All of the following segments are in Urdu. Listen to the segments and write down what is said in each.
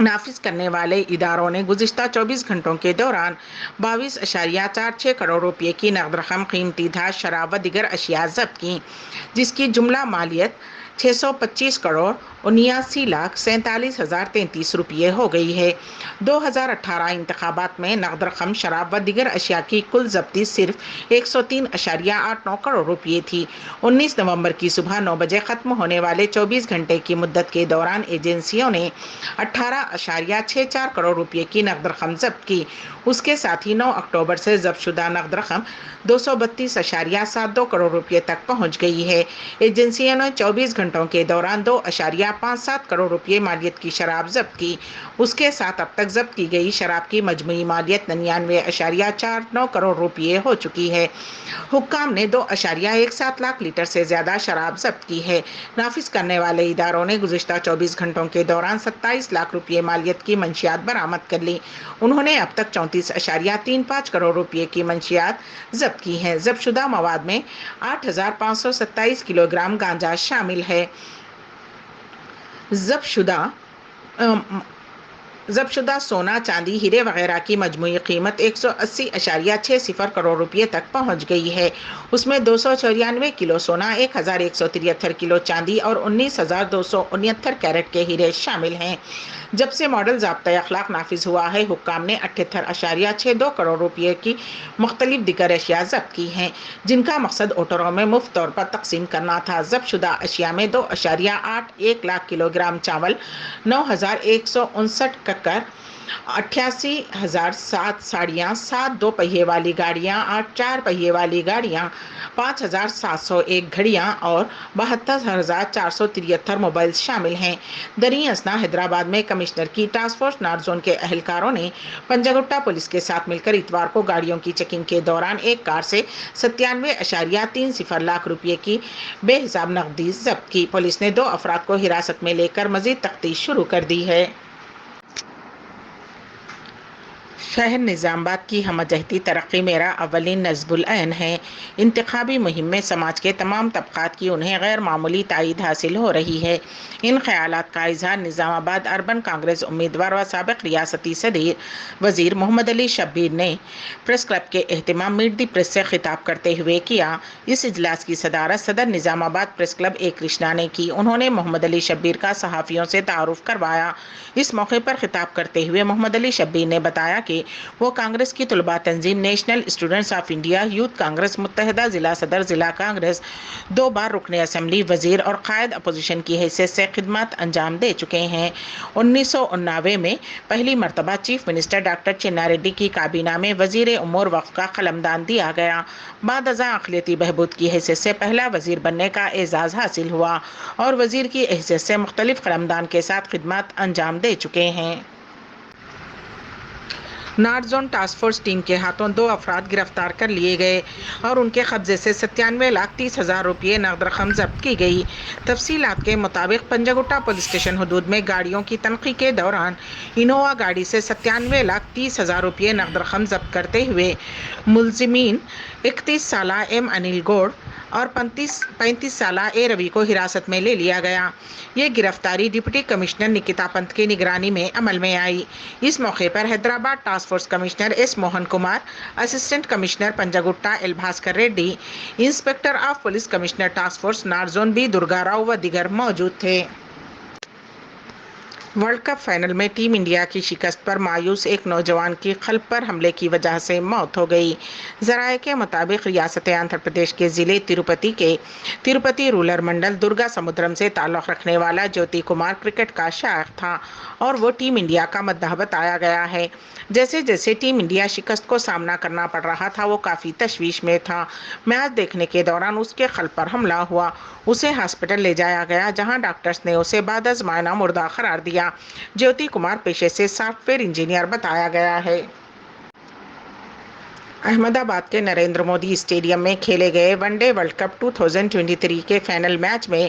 نافذ کرنے والے اداروں نے گزشتہ 24 گھنٹوں کے دوران 22.46 کروڑ روپے کی نقد رقم، قیمتی دھات، شراب و دیگر اشیاء ضبط کی، جس کی جملہ مالیت 625 کروڑ 79,47,033 روپے ہو گئی ہے۔ 2018 انتخابات میں نقد رقم، شراب و دیگر اشیاء کی کل ضبطی صرف 103.89 کروڑ روپے تھی۔ 19 نومبر کی صبح 9 بجے ختم ہونے والے 24 گھنٹے کی مدت کے دوران ایجنسیوں نے 18.64 کروڑ روپے کی نقد رقم ضبط کی۔ اس کے ساتھ ہی 9 اکتوبر سے ضبط شدہ نقد رقم 232.72 کروڑ روپے تک پہنچ گئی ہے۔ ایجنسیوں نے 24 گھنٹوں کے دوران 2.57 کروڑ روپے مالیت کی شراب ضبط کی۔ اس کے ساتھ اب تک ضبط کی گئی شراب کی مجموعی مالیت 99.49 کروڑ روپے ہو چکی ہے۔ حکام نے 2.17 لاکھ لیٹر سے زیادہ شراب ضبط کی ہے۔ نافذ کرنے والے اداروں نے گزشتہ 24 گھنٹوں کے دوران 27 لاکھ روپے مالیت کی منشیات برآمد کر لی۔ انہوں نے اب تک 34.35 کروڑ روپے کی منشیات ضبط کی ہیں۔ ضبط شدہ مواد میں 8,527 کلو گرام گانجا شامل ہے۔ ضبط شدہ سونا، چاندی، ہیرے وغیرہ کی مجموعی قیمت 180.60 کروڑ روپے تک پہنچ گئی ہے۔ اس میں 294 کلو سونا، 1,173 کلو چاندی اور 19,269 کیرٹ کے ہیرے شامل ہیں۔ جب سے ماڈل ضابطۂ اخلاق نافذ ہوا ہے، حکام نے 78.62 کروڑ روپے کی مختلف دیگر اشیاء ضبط کی ہیں، جن کا مقصد ووٹروں میں مفت طور پر تقسیم کرنا تھا۔ ضبط شدہ اشیاء میں 2.81 لاکھ کلو گرام چاول، 9,159 ککر، 88,007 ساڑیاں، 7 2 پہیے والی گاڑیاں، 8 4 پہیے والی گاڑیاں، 5,701 گھڑیاں اور 72,473 موبائل شامل ہیں۔ دریں اثنا حیدرآباد میں کمشنر کی ٹاسک فورس نارتھ زون کے اہلکاروں نے پنجگٹا پولیس کے ساتھ مل کر اتوار کو گاڑیوں کی چیکنگ کے دوران ایک کار سے 97.30 لاکھ روپے کی بے حساب نقدی ضبط کی۔ پولیس نے 2 افراد کو حراست میں لے کر مزید تفتیش شروع کر دی ہے۔ شہر نظام آباد کی ہمہ جہتی ترقی میرا اولین نصب العین ہے۔ انتخابی مہم میں سماج کے تمام طبقات کی انہیں غیر معمولی تائید حاصل ہو رہی ہے۔ ان خیالات کا اظہار نظام آباد اربن کانگریس امیدوار و سابق ریاستی صدر وزیر محمد علی شبیر نے پریس کلب کے اہتمام میٹ دی پریس سے خطاب کرتے ہوئے کیا۔ اس اجلاس کی صدارت صدر نظام آباد پریس کلب اے کرشنا نے کی۔ انہوں نے محمد علی شبیر کا صحافیوں سے تعارف کروایا۔ اس موقع پر خطاب کرتے ہوئے محمد علی شبیر نے بتایا کہ وہ کانگریس کی طلباء تنظیم national students of India youth Congress متحدہ ضلع صدر، ضلع کانگریس، 2 بار رکن اسمبلی، وزیر اور قائد اپوزیشن کی حیثیت سے خدمات انجام دے چکے ہیں۔ 1999 میں پہلی مرتبہ چیف منسٹر ڈاکٹر چنا ریڈی کی کابینہ میں وزیر امور وقف کا قلمدان دیا گیا۔ بعد ازاں اقلیتی بہبود کی حیثیت سے پہلا وزیر بننے کا اعزاز حاصل ہوا اور وزیر کی حیثیت سے مختلف قلمدان کے ساتھ خدمات انجام دے چکے ہیں۔ North zone task force team کے ہاتھوں 2 افراد گرفتار کر لیے گئے اور ان کے قبضے سے 97,30,000 روپے نقد رقم ضبط کی گئی۔ تفصیلات کے مطابق پنجگٹا پولیس اسٹیشن حدود میں گاڑیوں کی تنقیح کے دوران انووا گاڑی سے 97,30,000 روپے نقد رقم ضبط کرتے ہوئے ملزمین 31 سالہ ایم انل گوڑ اور 35 سالہ اے روی کو حراست میں لے لیا گیا۔ یہ گرفتاری ڈپٹی کمشنر نکتا پنت کی نگرانی میں عمل میں آئی۔ اس موقع پر Hyderabad task force commissioner S Mohan Kumar, assistant commissioner Punjagutta L Bhaskar Reddy, inspector of police commissioner task force north zone B Durga Rao و دیگر موجود تھے۔ ورلڈ کپ فائنل میں ٹیم انڈیا کی شکست پر مایوس ایک نوجوان کی قلب پر حملے کی وجہ سے موت ہو گئی۔ ذرائع کے مطابق ریاست آندھرا پردیش کے ضلع تروپتی کے تروپتی رورل منڈل درگا سمدرم سے تعلق رکھنے والا جیوتی کمار کرکٹ کا شائق تھا اور وہ ٹیم انڈیا کا مداح بتایا گیا ہے۔ جیسے جیسے ٹیم انڈیا شکست کو سامنا کرنا پڑ رہا تھا، وہ کافی تشویش میں تھا۔ میچ دیکھنے کے دوران اس کے قلب پر حملہ ہوا۔ اسے ہاسپٹل لے جایا گیا، جہاں ڈاکٹرز نے اسے بعد از معائنہ مردہ قرار دیا۔ جیوتی کمار پیشے سے سافٹ ویئر انجینئر بتایا گیا ہے۔ احمد آباد کے نریندر مودی اسٹیڈیم میں کھیلے گئے ون ڈے ورلڈ کپ 2023 کے فائنل میچ میں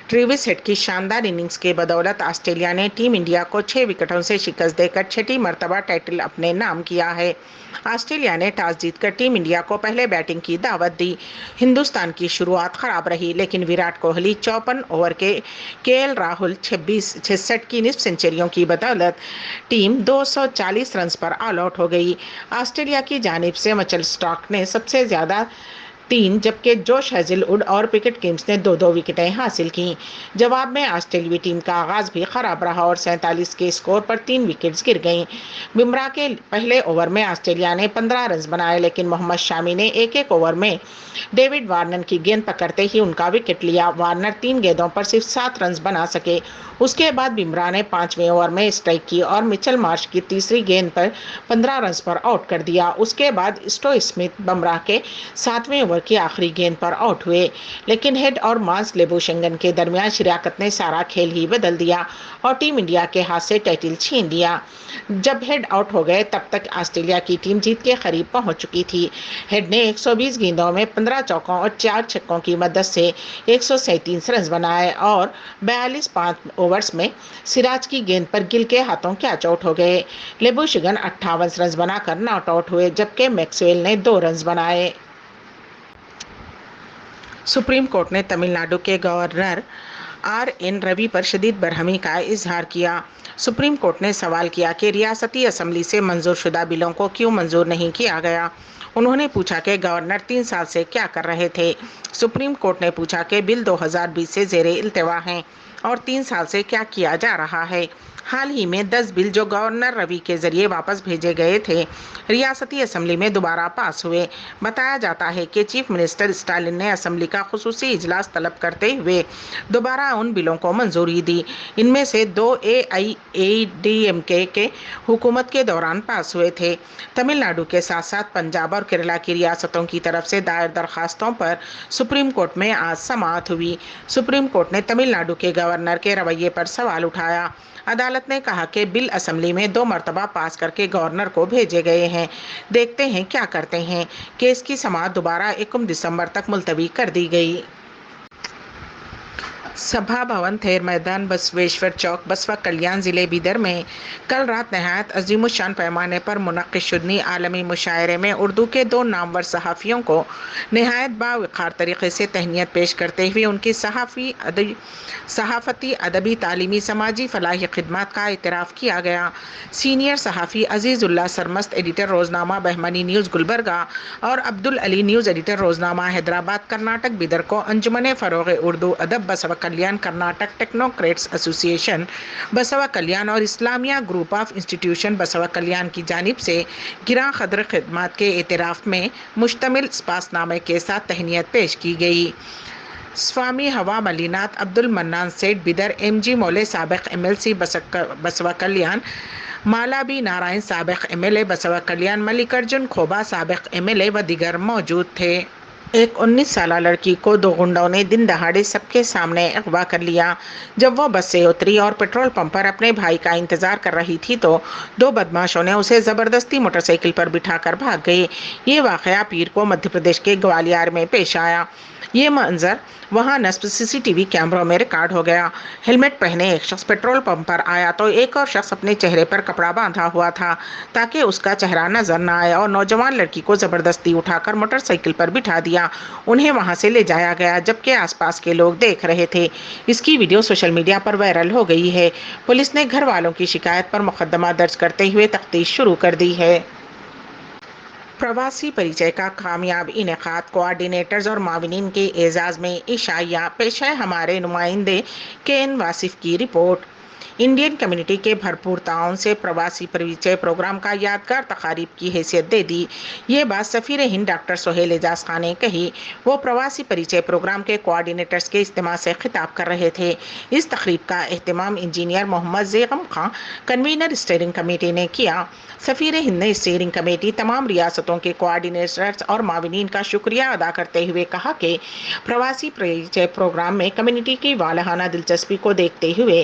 ٹریوس ہیڈ کی شاندار اننگز کے بدولت آسٹریلیا نے ٹیم انڈیا کو 6 وکٹوں سے شکست دے کر چھٹی مرتبہ ٹائٹل اپنے نام کیا ہے۔ آسٹریلیا نے ٹاس جیت کر ٹیم انڈیا کو پہلے بیٹنگ کی دعوت دی۔ ہندوستان کی شروعات خراب رہی لیکن وراٹ کوہلی 54 اوور کے ایل راہل 66 کی نصف سنچریوں کی بدولت ٹیم 240 رنز پر آل آؤٹ ہو گئی۔ آسٹریلیا کی جانب سے مچل اسٹارک نے سب سے زیادہ 3 جبکہ جوش ہیزل ووڈ اور پکٹ کمنس نے 2 وکٹیں حاصل کیں۔ جواب میں آسٹریلوی ٹیم کا آغاز بھی خراب رہا اور 47 کے اسکور پر 3 وکٹس گر گئیں۔ بمراہ کے پہلے اوور میں آسٹریلیا نے 15 رنز بنائے لیکن محمد شامی نے ایک اوور میں ڈیوڈ وارنر کی گیند پکڑتے ہی ان کا وکٹ لیا۔ وارنر 3 گیندوں پر صرف 7 رنز بنا سکے۔ اس کے بعد بمراہ نے 5ویں اوور میں اسٹرائک کی اور مچل مارش کی تیسری گیند پر 15 رنز پر آؤٹ کر دیا۔ اس کے بعد اسٹو اسمتھ بمراہ کے 7ویں اوور کی آخری گیند پر آؤٹ ہوئے لیکن ہیڈ اور مانس لیبوشنگن کے درمیان شراکت نے سارا کھیل ہی بدل دیا اور ٹیم انڈیا کے ہاتھ سے ٹائٹل چھین لیا۔ جب ہیڈ آؤٹ ہو گئے تب تک آسٹریلیا کی ٹیم جیت کے قریب پہنچ چکی تھی۔ ہیڈ نے 120 گیندوں میں 15 چوکوں اور 4 چھکوں کی مدد سے 137 رنز بنائے اور 42 5 اوورز میں سراج کی گیند پر گل کے ہاتھوں کیچ آؤٹ ہو گئے۔ لیبوشنگن 58 رنز بنا کر ناٹ آؤٹ ہوئے جبکہ میکسویل نے 2 رنز بنائے۔ سپریم کورٹ نے تمل ناڈو کے گورنر RN روی پر شدید برہمی کا اظہار کیا۔ سپریم کورٹ نے سوال کیا کہ ریاستی اسمبلی سے منظور شدہ بلوں کو کیوں منظور نہیں کیا گیا۔ انہوں نے پوچھا کہ گورنر 3 سال سے کیا کر رہے تھے۔ سپریم کورٹ نے پوچھا کہ بل 2020 سے زیر التوا ہیں اور 3 سال سے کیا کیا جا رہا ہے۔ حال ہی میں 10 بل جو گورنر روی کے ذریعے واپس بھیجے گئے تھے ریاستی اسمبلی میں دوبارہ پاس ہوئے۔ بتایا جاتا ہے کہ چیف منسٹر اسٹالن نے اسمبلی کا خصوصی اجلاس طلب کرتے ہوئے دوبارہ ان بلوں کو منظوری دی۔ ان میں سے 2 AIADMK کے حکومت کے دوران پاس ہوئے تھے۔ تمل ناڈو کے ساتھ ساتھ پنجاب اور کیرلا کی ریاستوں کی طرف سے دائر درخواستوں پر سپریم کورٹ میں آج سماعت ہوئی۔ سپریم کورٹ نے تمل ناڈو کے گورنر کے رویے پر سوال اٹھایا۔ عدالت نے کہا کہ بل اسمبلی میں 2 مرتبہ پاس کر کے گورنر کو بھیجے گئے ہیں، دیکھتے ہیں کیا کرتے ہیں۔ کیس کی سماعت دوبارہ 21 دسمبر تک ملتوی کر دی گئی۔ سبھا بھون تھیر میدان بسویشور چوک بسوا کلیان ضلع بیدر میں کل رات نہایت عظیم الشان پیمانے پر منعقد شدنی عالمی مشاعرے میں اردو کے 2 نامور صحافیوں کو نہایت باوقار طریقے سے تہنیت پیش کرتے ہوئے ان کی صحافتی، ادبی، تعلیمی، سماجی فلاحی خدمات کا اعتراف کیا گیا۔ سینئر صحافی عزیز اللہ سرمست، ایڈیٹر روزنامہ بہمنی نیوز گلبرگہ اور عبدالعلی نیوز ایڈیٹر روزنامہ حیدرآباد کرناٹک بیدر کو انجمن فروغ اردو ادب بسوا کلیان، کرناٹک ٹیکنوکریٹس ایسوسی ایشن بسوا کلیان اور اسلامیہ گروپ آف انسٹیٹیوشن بسوا کلیان کی جانب سے گراں قدر خدمات کے اعتراف میں مشتمل سپاس نامے کے ساتھ تہنیت پیش کی گئی۔ سوامی ہوا ملیناتھ عبد المنان سیٹھ بیدر، MG مولے سابق MLC بسوا کلیان، مالا بی نارائن سابق MLA بسوا کلیان، ملک ارجن کھوبا سابق MLA و دیگر موجود تھے۔ ایک 19 سالہ لڑکی کو 2 غنڈوں نے دن دہاڑے سب کے سامنے اغوا کر لیا۔ جب وہ بس سے اتری اور پیٹرول پمپ پر اپنے بھائی کا انتظار کر رہی تھی تو 2 بدماشوں نے اسے زبردستی موٹر سائیکل پر بٹھا کر بھاگ گئے۔ یہ واقعہ پیر کو مدھیہ پردیش کے گوالیار میں پیش آیا۔ یہ منظر وہاں نصب CCTV کیمروں میں ریکارڈ ہو گیا۔ ہیلمٹ پہنے ایک شخص پیٹرول پمپ پر آیا تو ایک اور شخص اپنے چہرے پر کپڑا باندھا ہوا تھا تاکہ اس کا چہرہ نظر نہ آئے اور نوجوان لڑکی کو زبردستی اٹھا کر موٹر سائیکل پر بٹھا دیا۔ انہیں وہاں سے لے جایا گیا جبکہ آس پاس کے لوگ دیکھ رہے تھے۔ اس کی ویڈیو سوشل میڈیا پر وائرل ہو گئی ہے۔ پولیس نے گھر والوں کی شکایت پر مقدمہ درج کرتے ہوئے تفتیش شروع کر دی ہے۔ پرواسی پریچے کا کامیاب انعقاد، کوآرڈینیٹرز اور معاونین کے اعزاز میں عشائیہ پیش ہے ہمارے نمائندے KN واصف کی رپورٹ۔ انڈین کمیونٹی کے بھرپور تعاون سے پرواسی پریچے پروگرام کا یادگار تقاریب کی حیثیت دے دی۔ یہ بات سفیر ہند ڈاکٹر سہیل اعجاز خان نے کہی۔ وہ پرواسی پریچے پروگرام کے کوآرڈینیٹرز کے اجتماع سے خطاب کر رہے تھے۔ اس تقریب کا اہتمام انجینئر محمد زیغم خان، کنوینر اسٹیئرنگ کمیٹی نے کیا۔ سفیر ہند نے اسٹیئرنگ کمیٹی، تمام ریاستوں کے کوآرڈینیٹرز اور معاونین کا شکریہ ادا کرتے ہوئے کہا کہ پرواسی پریچے پروگرام میں کمیونٹی کی والہانہ دلچسپی کو دیکھتے ہوئے